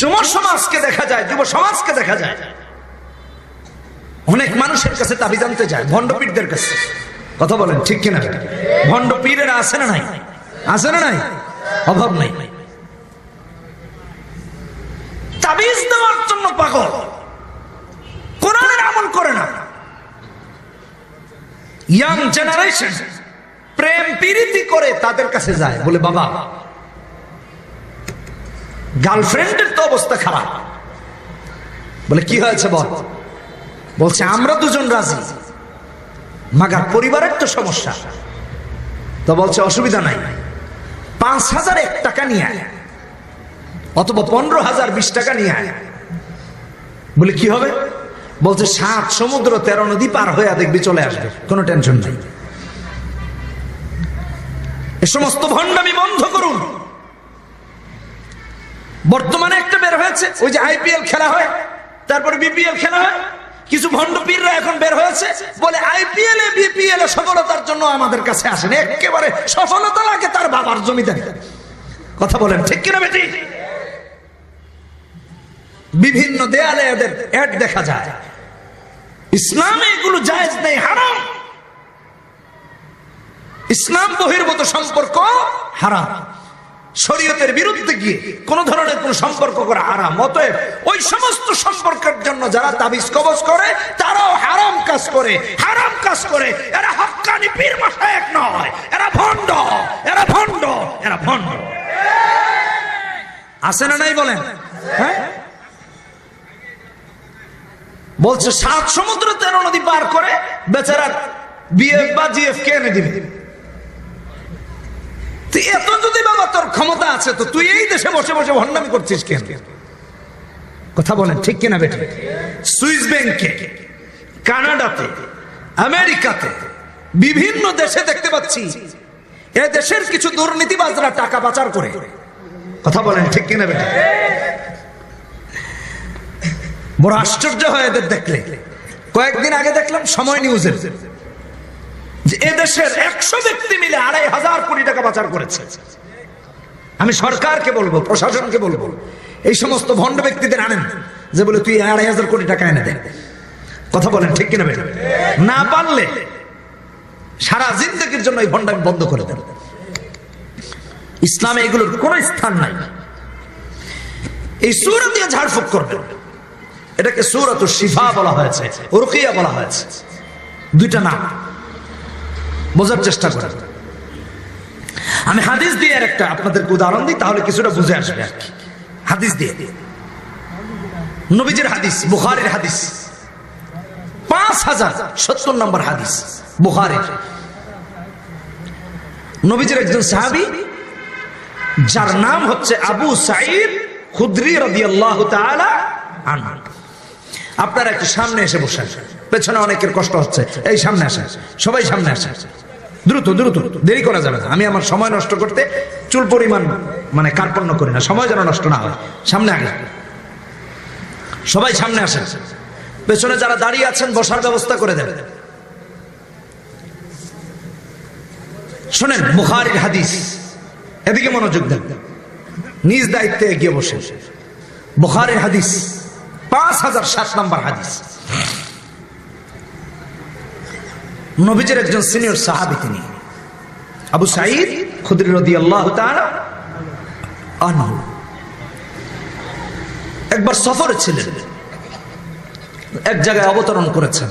যুব সমাজকে দেখা যায়, যুব সমাজকে দেখা যায় অনেক মানুষের কাছে তাবিজ আনতে যায়, ভণ্ড পীরদের কাছে। কথা বলেন ঠিক কিনা? ভণ্ড পীরেরা আছে না নাই? আছে না নাই? অভাব নাই। তাবিজ দেওয়ার জন্য পাগল, কোরআনের আমল করে না। ইয়াং জেনারেশন প্রেম প্রীতি করে তাদের কাছে যায়, বলে বাবা গার্লফ্রেন্ডের তো অবস্থা খারাপ। বলে কি হয়েছে বল? বলছে আমরা দুজন রাজি, মাগার পরিবারের তো সমস্যা। তো বলছে অসুবিধা নাই, 5,001 টাকা নিয়ে আয়, অথবা 15,000 20 টাকা নিয়ে আয়। বলে কি হবে? বলছে 7 সমুদ্র 13 নদী পার হয়ে দেখবি চলে আসবে, কোনো টেনশন নাই। এ সমস্ত ভণ্ডামি বন্ধ করুন। বর্তমানে একটা বের হয়েছে, ওই যে IPL খেলা হয়, তারপরে BPL খেলা হয়, কিছু ভণ্ড পীররা এখন বের হয়েছে, বলে IPL এ BPL এ সফলতার জন্য আমাদের কাছে আসেন, একেবারে সফলতা লাগে তার বাবার জমিদারি। কথা বলেন ঠিক কিনা বেটি? বিভিন্ন দেয়ালে এদের অ্যাড দেখা যায়। ইসলামে এগুলো জায়েজ নেই, হারাম। ইসলাম বহির্ভূত সম্পর্ক হারাম, শরীয়তের বিরুদ্ধে গিয়ে কোন ধরনের কোন সম্পর্ক করা হারাম। অতএব ওই সমস্ত সম্পর্কের জন্য যারা তাবিজ কবজ করে তারাও হারাম কাজ করে, হারাম কাজ করে। এরা হক্কানি পীর মাশায়েখ নয়, এরা ভণ্ড, এরা ভণ্ড, এরা ভণ্ড। আছে না নাই বলেন? হ্যাঁ, বলছে 7 সমুদ্র 13 নদী পার করে বেচারা BF বা GF কে এনে দিবে। এত যদি বাবা তোর ক্ষমতা আছে, তো তুই এই দেশে বসে বসে ভণ্ডামি করছিস কেন? কথা বলেন ঠিক কিনা বেটা? সুইস ব্যাংকে, কানাডাতে, আমেরিকাতে, বিভিন্ন দেশে দেখতে পাচ্ছি এ দেশের কিছু দুর্নীতিবাজরা টাকা পাচার করে। কথা বলেন ঠিক কিনা বেটা? বড় আশ্চর্য হয় এদের দেখলে। কয়েকদিন আগে দেখলাম সময় নিউজের যে এদেশের 100 ব্যক্তি মিলে 2,500 কোটি টাকা পাচার করেছে। আমি সরকারকে বলবো, প্রশাসনকে বলবো, এই সমস্ত ভণ্ড ব্যক্তিদের আনেন, যে বলে তুই 2,500 কোটি টাকা এনে দে। কথা বলেন ঠিক কিনা বেটা? না পারলে সারা জিন্দগির জন্য এই ভণ্ডামি বন্ধ করে দেন। ইসলামে এগুলোর কোন স্থান নাই। এই সূরা দিয়ে ঝাড়ফুঁক করবেন। এটাকে সূরাতুশ শিফা বলা হয়েছে, রুকিয়া বলা হয়েছে। দুইটা নাম, বোঝার চেষ্টা করেন। আমি হাদিস দিয়ে একটা আপনাদেরকে উদাহরণ দিই, তাহলে কিছুটা বুঝে আসবে আর কি। হাদিস দিয়ে, নবীজির হাদিস, বুখারীর হাদিস, 5070 নম্বর হাদিস বুখারীর। নবীজির একজন সাহাবী যার নাম হচ্ছে আবু সাঈদ খুদরি রাদিয়াল্লাহু তাআলা আনহু। আপনারা একটু সামনে এসে বসেন, পেছনে অনেকের কষ্ট হচ্ছে। এই সামনে আসেন, সবাই সামনে আসেন, দ্রুত দ্রুত, দেরি করা যাবে না। আমি আমার সময় নষ্ট করতে চুল পরিমাণ মানে কার্পণ্য করি না, সময় যেন নষ্ট না হয়। সামনে আগে সবাই সামনে আসেন। পেছনে যারা দাঁড়িয়ে আছেন বসার ব্যবস্থা করে দেন। শোনেন বুখারীর হাদিস, এদিকে মনোযোগ দেন, নিজ দায়িত্বে এগিয়ে বসে। বুখারীর হাদিস 5007 নম্বর হাদিস। নবীজির একজন সিনিয়র সাহাবী, তিনি আবু সাঈদ খুদরি রাদিয়াল্লাহু তাআলা আনহু। একবার সফরে ছিলেন, এক জায়গায় অবতরণ করেছেন।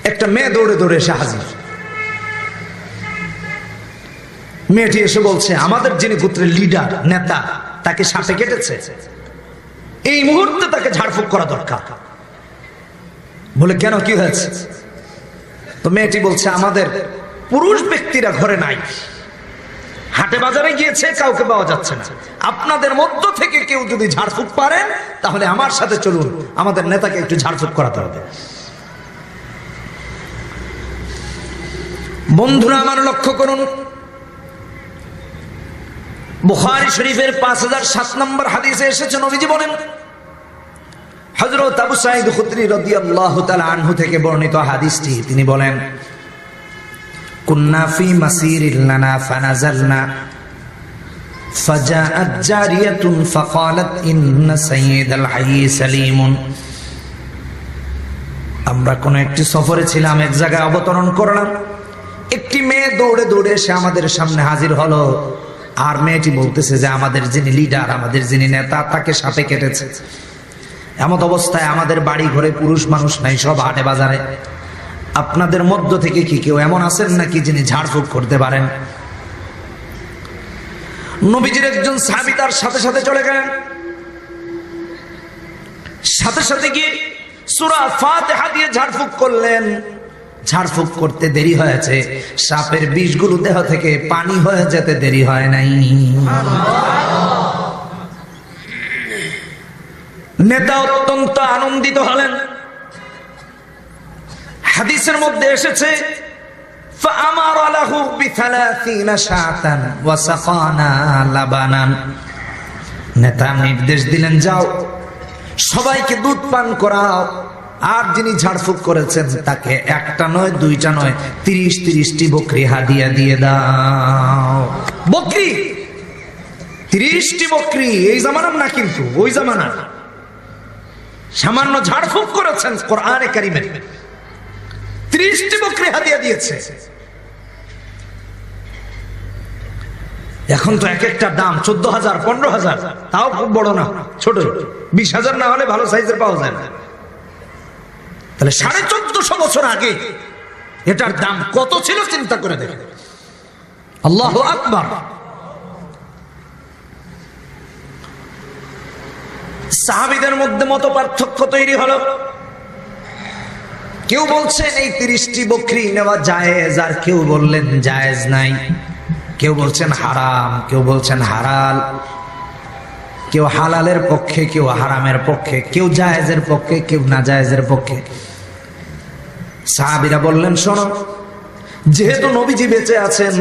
একটা মেয়ে দৌড়ে দৌড়ে এসে হাজির। মেয়েটি এসে বলছে, আমাদের যিনি গোত্রের লিডার, নেতা, তাকে সাপে কেটেছে, এই মুহূর্তে তাকে ঝাড়ফুঁক করা দরকার। বলে কেন, কি হয়েছে? তো মেয়েটি বলছে, আমাদের পুরুষ ব্যক্তিরা ঘরে নাই, হাটে বাজারে গিয়েছে, কাউকে পাওয়া যাচ্ছে না। আপনাদের মধ্য থেকে কেউ যদি ঝাড়ফুঁক পারেন তাহলে আমার সাথে চলুন, আমাদের নেতাকে একটু ঝাড়ফুঁক করাতে হবে। বন্ধুরা আমার লক্ষ্য করুন, বুখারী শরীফের 5007 নম্বর হাদিসে এসেছে, নবীজি বলেন, হযরত আবু সাঈদ খুদরি রাদিয়াল্লাহু তাআলা আনহু থেকে বর্ণিত হাদিসটি, তিনি বলেন, কুন্না ফি মাসিরিল লানা ফানাজালনা ফাজাআত জারিয়াতুন ফাকালাত ইন্না সাইয়্যিদাল হায়্যি সালিমুন। আমরা কোন একটি সফরে ছিলাম, এক জায়গায় অবতরণ করলাম, একটি মেয়ে দৌড়ে দৌড়ে এসে আমাদের সামনে হাজির হলো। আর মেয়েটি বলতেছে যে আমাদের যিনি লিডার, আমাদের যিনি নেতা, তাকে সাপে কেটেছে। এমন অবস্থায় আমাদের বাড়ি ঘরে পুরুষ মানুষ নাই, সব হাটে বাজারে। আপনাদের মধ্য থেকে কি কেউ এমন আছেন নাকি যিনি ঝাড়ফুঁক করতে পারেন? নবীজির একজন সাহাবী তার সাথে সাথে চলে গেলেন, সাথে সাথে গিয়ে সূরা ফাতিহা দিয়ে ঝাড়ফুঁক করলেন। ঝাড়ফুঁক করতে দেরি হয়েছে, সাপের বিষগুলো দেহ থেকে পানি হয়ে যেতে দেরি হয় নাই। নেতা অত্যন্ত আনন্দিত হলেন। হাদিসের মধ্যে এসেছে فأمر له ب30 شاة وسقانا لبنا। নেতা নির্দেশ দিলেন, যাও সবাইকে দুধ পান করাও। আর যিনি ঝাড়ফুঁক করেছেন তাকে একটা নয়, দুইটা নয়, 30টি বকরি হাদিয়া দিয়ে দাও। বকরি 30টি বকরি, এই জামানার না কিন্তু, ওই জামানার। সামান্য ঝাড়ফুঁক করেছেন, কোরআনে কারিমে 30টি বকরি হাদিয়া দিয়েছে। এখন তো এক একটা দাম 14,000, 15,000, তাও খুব বড় না, ছোট। 20,000 না হলে ভালো সাইজের পাওয়া যায় না। তাহলে 1450 বছর আগে এটার দাম কত ছিল চিন্তা করে দেখেন। আল্লাহু আকবার। সাহাবীদের মধ্যে মত পার্থক্য তৈরি হলো। কেউ বলছেন এই 30টি বকরি নেওয়া জায়েজ, আর কেউ বললেন জায়েজ নাই। কেউ বলছেন হারাম, কেউ বলছেন হালাল। কেউ হালালের পক্ষে, কেউ হারামের পক্ষে, কেউ জায়েজের পক্ষে, কেউ না জায়েজের পক্ষে। সাহাবীরা বললেন, শোনো, যেহেতু নবীজি বেঁচে আছেন,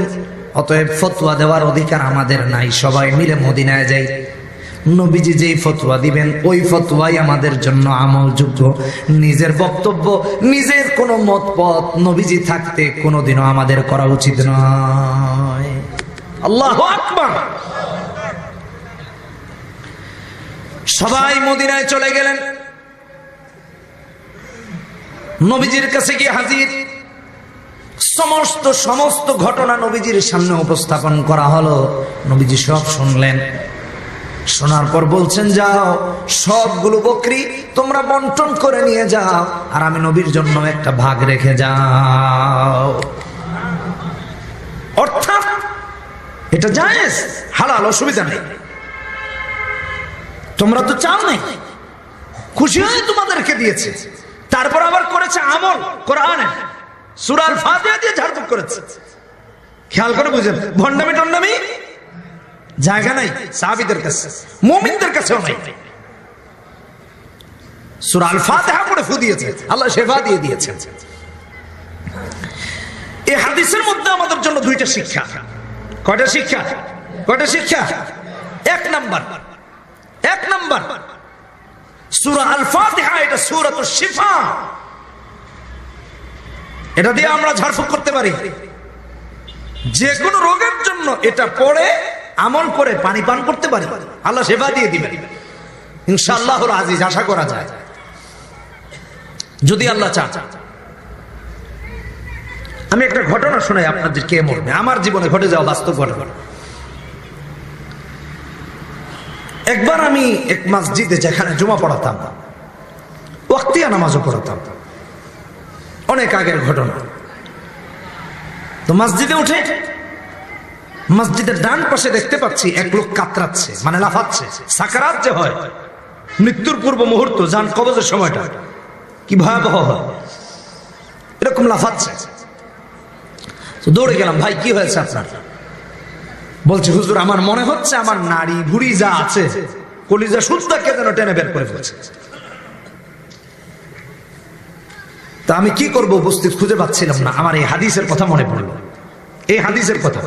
অতএব ফতোয়া দেওয়ার অধিকার আমাদের নাই। সবাই মিলে মদিনায় যাই, নবীজি যেই ফতোয়া দিবেন ওই ফতোয়াই আমাদের জন্য আমলযোগ্য। নিজের বক্তব্য, নিজের কোন মতপথ নবীজি থাকতে কোনোদিনও আমাদের করা উচিত নয়। আল্লাহু আকবার। সবাই মদিনায় চলে গেলেন। নবীজির কাছে গিয়ে হাজির। সমস্ত ঘটনা নবীজির সামনে উপস্থাপন করা হলো। নবীজি সব শুনলেন। শোনার পর বলছেন, যাও সবগুলো বকরি তোমরা বন্টন করে নিয়ে যাও, আর আমি নবীর জন্য একটা ভাগ রেখে যাও। অর্থাৎ এটা জায়েজ, হালাল, অসুবিধা নেই। তোমরা তো চাও নাই, খুশি হয়ে তোমাদেরকে দিয়েছে। তারপর আবার করেছে আমল, কোরআনে সূরা আল ফাতিহা দিয়ে ঝাড়ফুঁক করেছে। খেয়াল করে বুঝেন, ভণ্ডামি টন্ডামি জায়গা নাই সাহাবীদের কাছে, মুমিনদের কাছেও নাই। সূরা আল ফাতিহা পড়ে ফু দিয়েছে, আল্লাহ শেফা দিয়ে দিয়েছেন। এই হাদিসের মধ্যে আমাদের জন্য দুইটা শিক্ষা। কয়টা শিক্ষা? কয়টা শিক্ষা? এক নাম্বার, সূরা আল ফাতিহা এটা সূরাতুশ শিফা। এটা দিয়ে আমরা ঝাড়ফুঁক করতে পারি। যে কোনো রোগের জন্য এটা পড়ে আমল করে পানি পান করতে পারি, আল্লাহ সেবা দিয়ে দিবেন ইনশাআল্লাহুল আজিজ। আশা করা যায় যদি আল্লাহ চান। আমি একটা ঘটনা শোনাই আপনাদের, কে মরবে, আমার জীবনে ঘটে যাওয়া বাস্তব ঘটনা। একবার আমি এক মসজিদে, যেখানে জুমা পড়াতাম, ওয়াক্তিয়া নামাজও পড়াতাম, অনেক আগের ঘটনা। তো মসজিদে উঠে মসজিদের ডান পাশে দেখতে পাচ্ছি এক লোক কাতরাচ্ছে, মানে লাফাচ্ছে। সাকারাত যে হয়, মৃত্যুর পূর্ব মুহূর্ত, জান কবজের সময়টা কি ভয়াবহ হয়, এরকম লাফাচ্ছে। দৌড়ে গেলাম, ভাই কি হয়েছে আপনার? বলছে, হুজুর আমার মনে হচ্ছে আমার নাড়ি ভুড়ি যা আছে, কলিজা সুতাকে যেন টেনে বের করে ফেলছে। তা আমি কি করব, উপস্থিত খুঁজে পাচ্ছিলাম না। আমার এই হাদিসের কথা মনে পড়লো, এই হাদিসের কথা,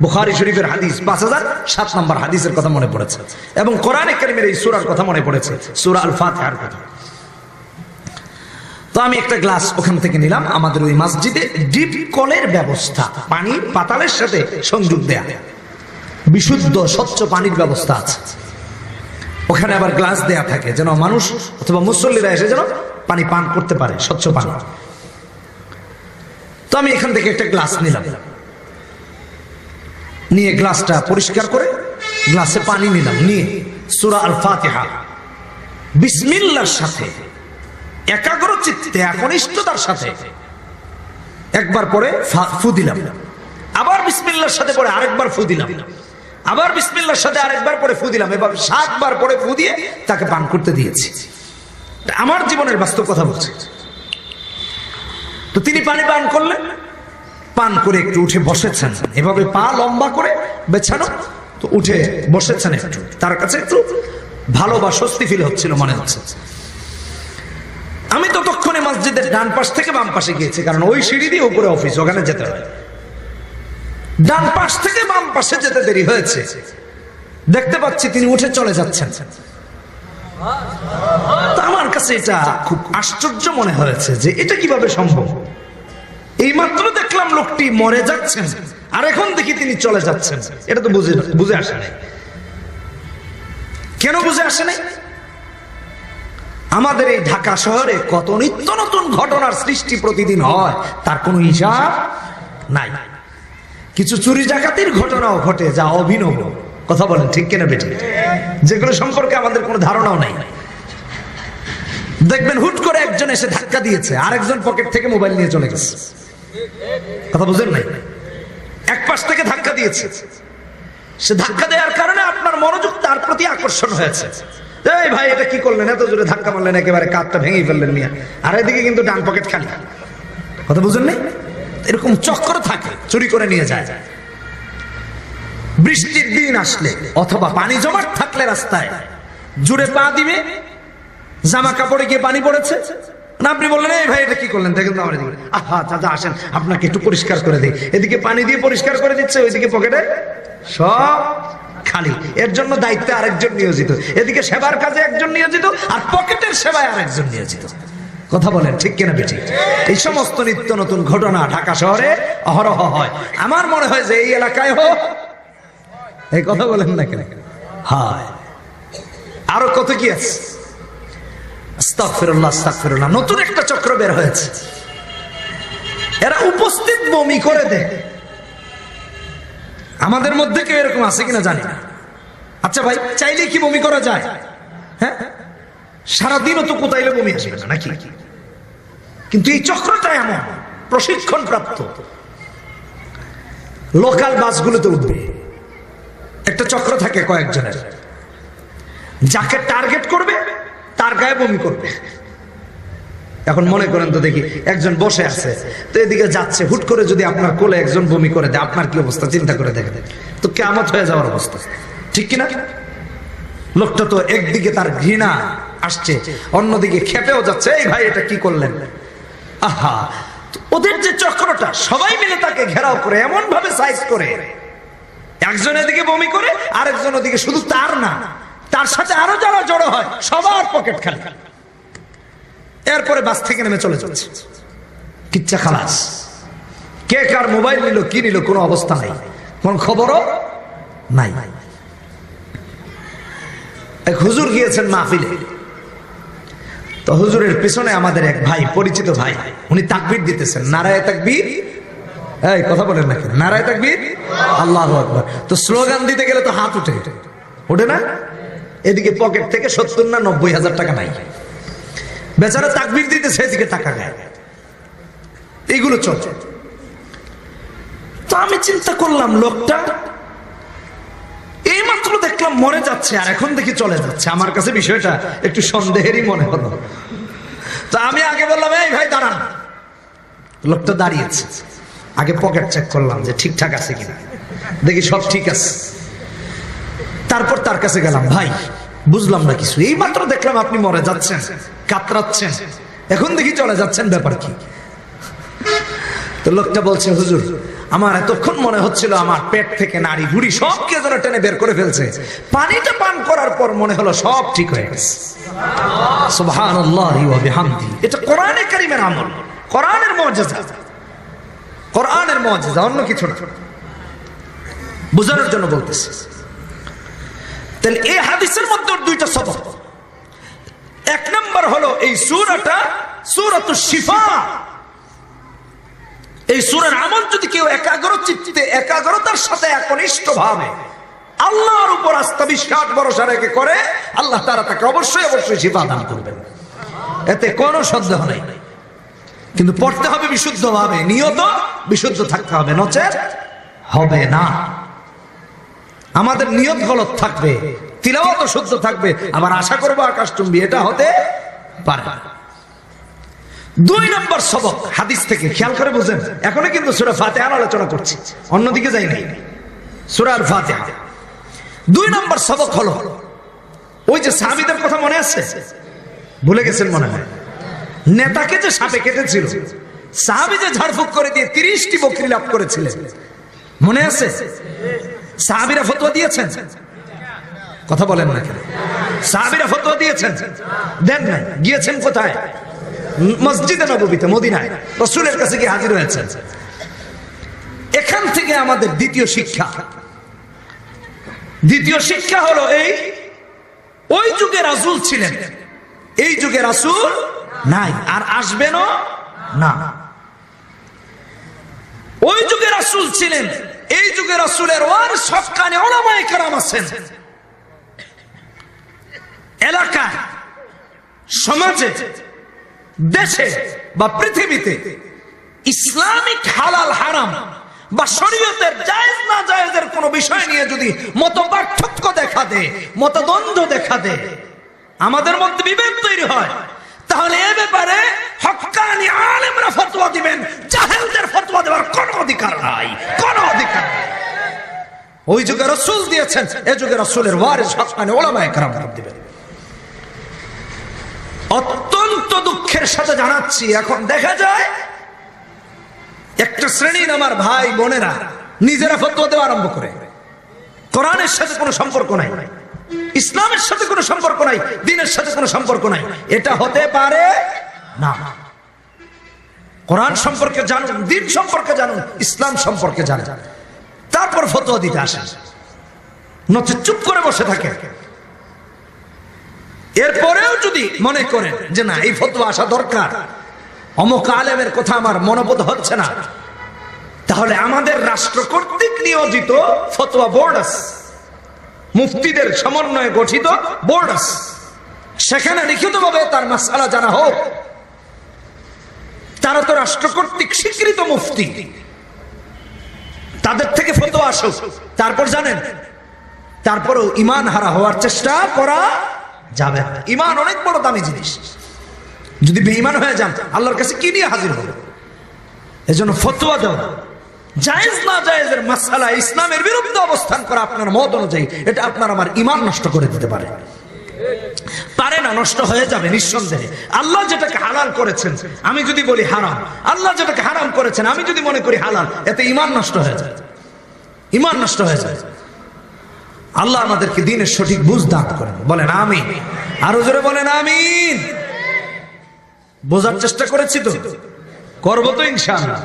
বুখারী শরীফের হাদিস 5007 নম্বর হাদিসের কথা মনে পড়েছে, এবং কোরআনে কারীমের এই সূরার কথা মনে পড়েছে, সূরা আল ফাতিহার কথা। তো আমি একটা গ্লাস ওখান থেকে নিলাম। আমাদের ওই মসজিদে ডিপ কলের ব্যবস্থা, পানি পাতালের সাথে সংযোগ দেয়া। বিশুদ্ধ স্বচ্ছ পানির ব্যবস্থা আছে। ওখানে আবার গ্লাস দেয়া থাকে যেন মানুষ অথবা মুসল্লিরা এসে যেন পানি পান করতে পারে, স্বচ্ছ পানি। তো আমি এখান থেকে একটা গ্লাস নিলাম, নিয়ে গ্লাসটা পরিষ্কার করে গ্লাসে পানি নিলাম, নিয়ে সূরা আল ফাতিহা বিসমিল্লাহর সাথে একাগ্র চিত্তে একনিষ্ঠতার সাথে একবার পরে ফু দিলাম, আবার বিসমিল্লাহর সাথে পরে আরেকবার ফু দিলাম, আবার বিসমিল্লাহর সাথে আরেকবার পরে ফু দিলাম, এবার 7 বার পরে ফু দিয়ে তাকে পান করতে দিয়েছি। আমার জীবনের বাস্তব কথা বলছি। তো তিনি পানি পান করলেন, পান করে একটু উঠে বসেছেন, এভাবে পা লম্বা করে বেছানো, তো উঠে বসেছেন একটু, তার কাছে একটু ভালো বা স্বস্তি ফিল হচ্ছিল মনে হচ্ছে। আমি ততক্ষণে মসজিদের ডান পাশ থেকে বাম পাশে গিয়েছি, কারণ ওই সিঁড়ি দিয়ে উপরে অফিস, ওখানে যেতে হয়। ডান পাশ থেকে বাম পাশে যেতে দেরি হয়েছে, দেখতে পাচ্ছি তিনি উঠে চলে যাচ্ছেন। আমার কাছে এটা খুব আশ্চর্য মনে হয়েছে যে এটা কিভাবে সম্ভব। এইমাত্র দেখলাম লোকটি মরে যাচ্ছেন, আর এখন দেখি তিনি চলে যাচ্ছেন। এটা তো বুঝে আসে নাই। কেন বুঝে আসে নাই? আমাদের এই ঢাকা শহরে কত নিত্য নতুন ঘটনার সৃষ্টি প্রতিদিন হয়, তার কোনো হিসাব নাই। কিছু চুরি ডাকাতির ঘটনাও ঘটে যা অভিনব। কথা বলেন ঠিক কিনা বেঠিক? যেগুলো সম্পর্কে আমাদের কোনো ধারণাও নাই। দেখবেন হুট করে একজন এসে ধাক্কা দিয়েছে, আরেকজন পকেট থেকে মোবাইল নিয়ে চলে গেছে। কথা বুঝেন নাই? এক পাশ থেকে ধাক্কা দিয়েছে, সে ধাক্কা দেওয়ার কারণে আপনার মনোযোগ তার প্রতি আকর্ষণ হয়েছে। এই ভাই এটা কি করলেন, এত জোরে ধাক্কা মারলেন, একেবারে কাঁধটা ভেঙে ফেললেন মিয়া। আর এদিকে কিন্তু ডান পকেট খালি। কথা বুঝেন নাই? এরকম চক্র থাকে, চুরি করে নিয়ে যায়। বৃষ্টির দিন আসলে অথবা পানি জমাট থাকলে রাস্তায় জুড়ে পা দিবে, জামা কাপড়ে গিয়ে পানি পড়েছে না, আপনি বললেন এই ভাই এটা কি করলেন, দেখেন তো আমার এদিকে, আহা চাচা আসেন আপনাকে একটু পরিষ্কার করে দিই। এদিকে পানি দিয়ে পরিষ্কার করে দিচ্ছে, ওইদিকে পকেটে সব খালি। এর জন্য দায়িত্বে আরেকজন নিয়োজিত, এদিকে সেবার কাজে একজন নিয়োজিত, আর পকেটের সেবায় আরেকজন নিয়োজিত। কথা বলেন ঠিক কিনা বেঠিক? এই সমস্ত নিত্য নতুন ঘটনা ঢাকা শহরে অহরহ হয়। আমার মনে হয় যে এই এলাকায় হোক, এই কথা বলেন না কেন, হয় আরো কত কি আছে। আস্তাগফিরুল্লাহ, আস্তাগফিরুল্লাহ। নতুন একটা চক্র বের হয়েছে, এরা উপস্থিত বমি করে দেয়। আমাদের মধ্যে কেউ এরকম আছে কিনা জানি না। আচ্ছা ভাই, চাইলে কি বমি করা যায়? হ্যাঁ, সারাদিনও তো কোথাইলে বমি আসবে না নাকি? কিন্তু এই চক্রটা এমন প্রশিক্ষণ প্রাপ্ত। লোকাল বাসগুলোতে উঠবে একটা চক্র থাকে কয়েকজনের, যাকে টার্গেট করবে তার গায়ে বমি করবে। এখন মনে করেন তো দেখি একজন বসে আছে, তো এদিকে যাচ্ছে, হুট করে যদি আপনার কোলে একজন বমি করে দেয়, আপনার কি অবস্থা চিন্তা করে দেখেন। তো কিয়ামত হয়ে যাওয়ার অবস্থা, ঠিক কিনা? লোকটা তো একদিকে তার ঘৃণা আসছে, অন্যদিকে খেপেও যাচ্ছে, এই ভাই এটা কি করলেন। আহা, ওদের যে চক্রটা, সবাই মিলে তাকে ঘেরাও করে এমন ভাবে সাইজ করে, একজন এদিকে বমি করে, আরেকজন ওদিকে, শুধু তার না, তার সাথে আরো যারা জড়ো হয় সবার পকেট খালি। এরপরে বাস থেকে নেমে চলে যাচ্ছে, কিচ্ছা খালাস। কে কার মোবাইল নিল, কি নিল, কোনো অবস্থা নাই, কোন খবরও নাই। এক হুজুর গিয়েছেন মাহফিলে, তো হুজুরের পিছনে আমাদের এক ভাই, পরিচিত ভাই, উনি তাকবীর দিতেছেন, নারায়ে তাকবীর। এই কথা বলেন নাকি, নারায়ে তাকবীর, আল্লাহু আকবার। তো স্লোগান দিতে গেলে তো হাত উঠে, ওঠে না? এদিকে পকেট থেকে 70 না 90 হাজার টাকা নাই, বেচারা তাকবীর দিতেছে, এদিকে টাকা নেয়। এইগুলো চলছে। তো আমি চিন্তা করলাম, লোকটা এইমাত্র দেখলাম মরে যাচ্ছে, আর এখন দেখি চলে যাচ্ছে। আমার কাছে বিষয়টা একটু সন্দেহেরই মনে হলো। তো আমি আগে বললাম, এই ভাই দাঁড়ান। লোকটা দাঁড়িয়েছে, আগে পকেট চেক করলাম যে ঠিকঠাক আছে কিনা, দেখি সব ঠিক আছে। তারপর তার কাছে গেলাম, ভাই বুঝলাম না কিছু, এই মাত্র দেখলাম আপনি মরে যাচ্ছেন, কাতরাচ্ছেন, এখন দেখি চলে যাচ্ছেন, ব্যাপার কি? তো লোকটা বলছে, হুজুর আমার এতক্ষণ মনে হচ্ছিল আমার পেট থেকে নাড়ি ভুড়ি সব কে যেন টেনে বের করে ফেলছে, পানিটা পান করার পর মনে হলো সব ঠিক হয়ে গেছে। সুবহানাল্লাহি ওয়া বিহামদিহি। এটা কোরআনে কারীমের আমল, কোরআনের মুজিজা, কোরআনের মুজিজা, অন্য কিছু না। বোঝানোর জন্য বলতেছি। তাহলে এই হাদিসের মধ্যে দুইটা সবক। এক নম্বর হলো এই সূরাটা সূরাতুশ শিফা। এই সূরার আমল যদি কেউ একাগ্র চিত্তে একাগ্রতার সাথে একনিষ্ঠ ভাবে আল্লাহর উপর আস্থা বিশ্বাস ভরসা রেখে করে, আল্লাহ তাআলা তাকে অবশ্যই অবশ্যই শিফা দান করবেন, এতে কোনো সন্দেহ নেই। কিন্তু পড়তে হবে বিশুদ্ধভাবে, নিয়ত বিশুদ্ধ থাকতে হবে, নচেত হবে না। আমাদের নিয়ত গলত থাকবে, তিলাওয়াত শুদ্ধ থাকবে, আবার আশা করবো আকাশচুম্বী, এটা হতে পারে না। দুই নম্বর সবক হাদিস থেকে খেয়াল করে বুঝেন। এখনো কিন্তু সূরা ফাতিহার আলোচনা করছি, অন্যদিকে যাই নাই। সূরা ফাতিহা দুই নম্বর সবক হলো ওই যে সাহাবীদের কথা মনে আছে? ভুলে গেছেন মনে হয়। নেতাকে যে সাপে কেটেছিল, সাহাবী যে ঝাড়ফুঁক করে দিয়ে 30টি বকরি লাভ করেছিলেন, মনে আছে? সাহাবীরা ফতোয়া দিয়েছেন? কথা বলেন না কেন? সাহাবীরা ফতোয়া দিয়েছেন? দেন না। গিয়েছেন কোথায়? মসজিদে নববীতে, মদিনায় রাসূলের কাছে গিয়ে হাজির হয়েছেন। এখান থেকে আমাদের দ্বিতীয় শিক্ষা। দ্বিতীয় শিক্ষা হলো এই, ওই যুগে রাসূল ছিলেন, এই যুগে রাসূল নাই আর আসবেনও না। ওই যুগে রাসূল ছিলেন, এই যুগে রাসূলের ওয়ারিস হক্কানি উলামায়ে কেরাম আছেন। এলাকায়, সমাজে, দেশে বা পৃথিবীতে ইসলামিক হালাল হারাম বা শরীয়তের জায়েজ না জায়েজের কোনো বিষয় নিয়ে যদি মত পার্থক্য দেখা দেয়, মতদ্বন্দ্ব দেখা দেয়, আমাদের মধ্যে বিভেদ তৈরি হয়, তাহলে এ ব্যাপারে হক্কানি আলেমরা ফতোয়া দিবেন, জাহেলদের ফতোয়া দেওয়ার কোনো অধিকার নাই, কোনো অধিকার নাই। ওই যুগে রাসূল দিয়েছেন, এ যুগে রাসূলের ওয়ারিস হক্কানি উলামায়ে কেরাম দিবেন। অত্যন্ত দুঃখের সাথে জানাচ্ছি, এখন দেখা যায় একটা শ্রেণীর আমার ভাই বোনেরা নিজেরা ফতোয়া দেওয়া আরম্ভ করে। কোরআনের সাথে কোনো সম্পর্ক নাই, ইসলামের সাথে কোনো সম্পর্ক নাই, দ্বীনের সাথে কোনো সম্পর্ক নাই। এটা হতে পারে না। কোরআন সম্পর্কে জানুন, দ্বীন সম্পর্কে জানুন, ইসলাম সম্পর্কে জানুন, তারপর ফতোয়া দিতে আসেন, নচেত চুপ করে বসে থাকে। এরপরেও যদি মনে করেন যে না এই ফতোয়া আসা দরকার, অমুক আলেমের কথা আমার মনোবোধ হচ্ছে না, তাহলে আমাদের রাষ্ট্র কর্তৃক নিয়োজিত ফতোয়া বোর্ড আছে, মুফতিদের সমন্বয়ে গঠিত বোর্ড আছে, সেখানে লিখিতভাবে তার মাসআলা জানা হোক। তারা তো রাষ্ট্র কর্তৃক স্বীকৃত মুফতি, তাদের থেকে ফতোয়া আসুক। তারপর জানেন, তারপরেও ঈমান হারা হওয়ার চেষ্টা করা যাবে না। ঈমান অনেক বড় দামি জিনিস, যদি বেঈমান হয়ে যান আল্লাহর কাছে কি নিয়ে হাজির হবে? এজন্য ফতোয়া দেওয়া, জায়েজ না জায়েজের মাসআলা ইসলামের বিরুদ্ধে অবস্থান করা আপনার মত অনুযায়ী, এটা আপনার আমার ঈমান নষ্ট করে দিতে পারে। পারে না, নষ্ট হয়ে যাবে নিঃসন্দেহে। আল্লাহ যেটাকে হালাল করেছেন আমি যদি বলি হারাম, আল্লাহ যেটাকে হারাম করেছেন আমি যদি মনে করি হালাল, এতে ঈমান নষ্ট হয়ে যায়, ঈমান নষ্ট হয়ে যায়। আল্লাহ আমাদেরকে দ্বীনের সঠিক বুঝ দান করেন, বলেন আমিন। আরো জোরে বলেন আমিন। বোঝার চেষ্টা করেছি তো, করবো তো ইনশাআল্লাহ।